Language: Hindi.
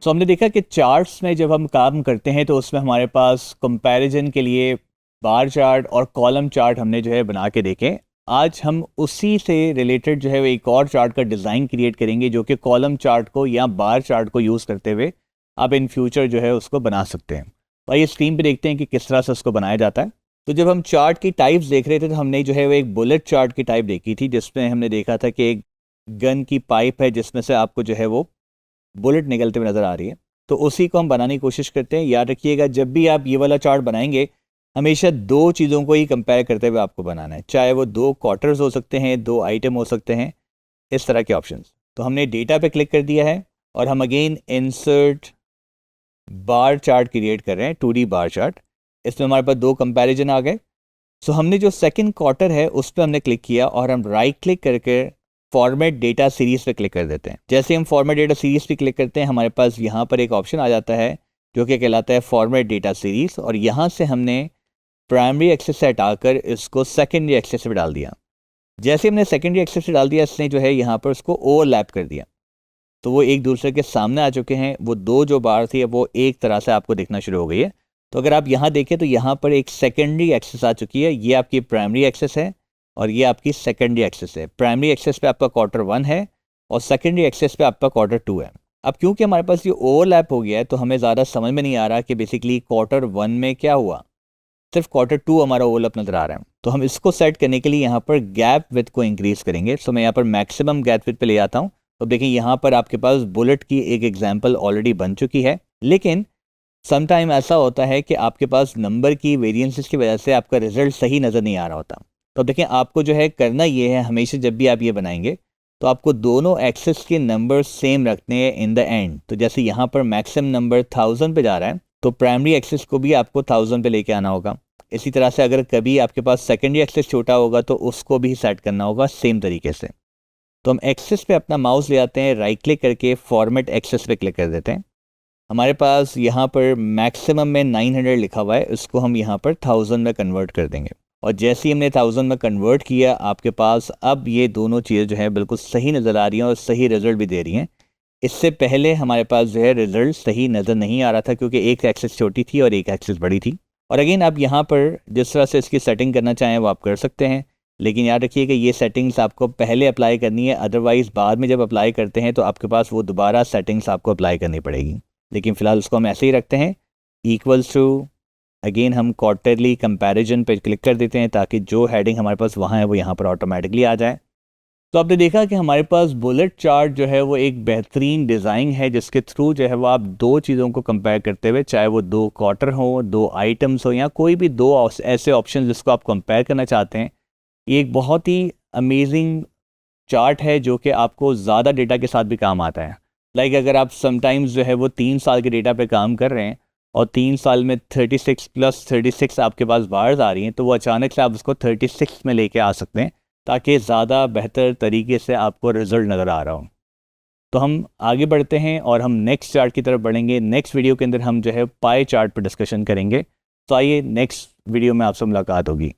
सो हमने देखा कि चार्ट्स में जब हम काम करते हैं तो उसमें हमारे पास कंपैरिजन के लिए बार चार्ट और कॉलम चार्ट हमने जो है बना के देखे। आज हम उसी से रिलेटेड जो है वो एक और चार्ट का डिज़ाइन क्रिएट करेंगे जो कि कॉलम चार्ट को या बार चार्ट को यूज़ करते हुए आप इन फ्यूचर जो है उसको बना सकते हैं। तो आइए स्क्रीन पे देखते हैं कि किस तरह से उसको बनाया जाता है। तो जब हम चार्ट की टाइप्स देख रहे थे तो हमने जो है वो एक बुलेट चार्ट की टाइप देखी थी, जिसमें हमने देखा था कि एक गन की पाइप है जिसमें से आपको जो है वो बुलेट निकलते हुए नज़र आ रही है। तो उसी को हम बनाने की कोशिश करते हैं। याद रखिएगा, जब भी आप ये वाला चार्ट बनाएंगे हमेशा दो चीज़ों को ही कंपेयर करते हुए आपको बनाना है, चाहे वो दो क्वार्टर्स हो सकते हैं, दो आइटम हो सकते हैं, इस तरह के ऑप्शंस। तो हमने डेटा पे क्लिक कर दिया है और हम again insert bar chart create कर रहे हैं, 2D बार चार्ट। इसमें हमारे पास दो कंपैरिजन आ गए। सो हमने जो सेकंड क्वार्टर है उस पर हमने क्लिक किया और हम राइट क्लिक करके फॉर्मेट डेटा सीरीज पे क्लिक कर देते हैं। जैसे हम फॉर्मेट डेटा सीरीज पे क्लिक करते हैं हमारे पास यहाँ पर एक ऑप्शन आ जाता है जो कि कहलाता है फॉर्मेट डेटा सीरीज, और यहाँ से हमने प्राइमरी एक्सेस से हटाकर इसको सेकेंडरी एक्सेस पे डाल दिया। जैसे हमने सेकेंडरी एक्सेस पे डाल दिया, इसने जो है यहाँ पर उसको ओवरलैप कर दिया, तो वो एक दूसरे के सामने आ चुके हैं। वो दो जो बार थी वो एक तरह से आपको दिखना शुरू हो गई है। तो अगर आप यहाँ देखें तो यहाँ पर एक सेकेंडरी एक्सेस आ चुकी है, ये आपकी प्राइमरी एक्सेस है और ये आपकी सेकेंडरी एक्सेस है। प्राइमरी एक्सेस पे आपका क्वार्टर 1 है और सेकेंडरी एक्सेस पे आपका क्वार्टर 2 है। अब क्योंकि हमारे पास ये ओवरलैप हो गया है तो हमें ज़्यादा समझ में नहीं आ रहा कि बेसिकली क्वार्टर 1 में क्या हुआ, सिर्फ क्वार्टर 2 हमारा ओवरलैप नज़र आ रहा है। तो हम इसको सेट करने के लिए यहाँ पर गैप विड्थ को इंक्रीज़ करेंगे। सो मैं यहाँ पर मैक्सिमम गैप विड्थ पे ले आता हूँ। तो देखिए यहाँ पर आपके पास बुलेट की एक एग्जाम्पल ऑलरेडी बन चुकी है, लेकिन समटाइम ऐसा होता है कि आपके पास नंबर की वेरिएंसेस की वजह से आपका रिजल्ट सही नज़र नहीं आ रहा होता। तो देखिए आपको जो है करना ये है, हमेशा जब भी आप ये बनाएंगे तो आपको दोनों एक्सेस के नंबर सेम रखने हैं इन द एंड। तो जैसे यहाँ पर मैक्सिमम नंबर 1000 पे जा रहा है तो प्राइमरी एक्सेस को भी आपको 1000 पे लेके आना होगा। इसी तरह से अगर कभी आपके पास सेकेंडरी एक्सेस छोटा होगा तो उसको भी सेट करना होगा सेम तरीके से। तो हम एक्सेस पे अपना माउस ले आते हैं, राइट क्लिक करके फॉर्मेट एक्सेस पे क्लिक कर देते हैं। हमारे पास यहाँ पर मैक्सिमम में 900 लिखा हुआ है, इसको हम यहाँ पर 1000 में कन्वर्ट कर देंगे। और जैसे ही हमने 1000 में कन्वर्ट किया आपके पास अब ये दोनों चीज़ें जो है बिल्कुल सही नज़र आ रही हैं और सही रिजल्ट भी दे रही हैं। इससे पहले हमारे पास जो है रिजल्ट सही नज़र नहीं आ रहा था क्योंकि एक एक्सेस छोटी थी और एक एक्सेस बड़ी थी। और अगेन आप यहाँ पर जिस तरह से इसकी सेटिंग करना चाहें वो आप कर सकते हैं, लेकिन याद रखिए कि ये सेटिंग्स आपको पहले अप्लाई करनी है, अदरवाइज़ बाद में जब अप्लाई करते हैं तो आपके पास वो दोबारा सेटिंग्स आपको अप्लाई करनी पड़ेगी। लेकिन फ़िलहाल उसको हम ऐसे ही रखते हैं, इक्वल्स टू, अगेन हम क्वार्टरली कंपैरिजन पे क्लिक कर देते हैं ताकि जो हेडिंग हमारे पास वहाँ है वो यहाँ पर ऑटोमेटिकली आ जाए। तो आपने देखा कि हमारे पास बुलेट चार्ट जो है वो एक बेहतरीन डिज़ाइन है जिसके थ्रू जो है वो आप दो चीज़ों को कंपेयर करते हुए, चाहे वो दो क्वार्टर हो, दो आइटम्स हो या कोई भी दो ऐसे ऑप्शन जिसको आप कंपेयर करना चाहते हैं, ये एक बहुत ही अमेजिंग चार्ट है जो कि आपको ज़्यादा डेटा के साथ भी काम आता है। लाइक अगर आप समटाइम्स जो है वो 3 साल के डेटा पे काम कर रहे हैं और 3 साल में 36 प्लस 36 आपके पास बार्स आ रही हैं, तो वो अचानक से आप उसको 36 में लेके आ सकते हैं ताकि ज़्यादा बेहतर तरीके से आपको रिज़ल्ट नज़र आ रहा हो। तो हम आगे बढ़ते हैं और हम नेक्स्ट चार्ट की तरफ बढ़ेंगे। नेक्स्ट वीडियो के अंदर हम जो है पाई चार्ट पर डिस्कशन करेंगे। तो आइए नेक्स्ट वीडियो में आपसे मुलाकात होगी।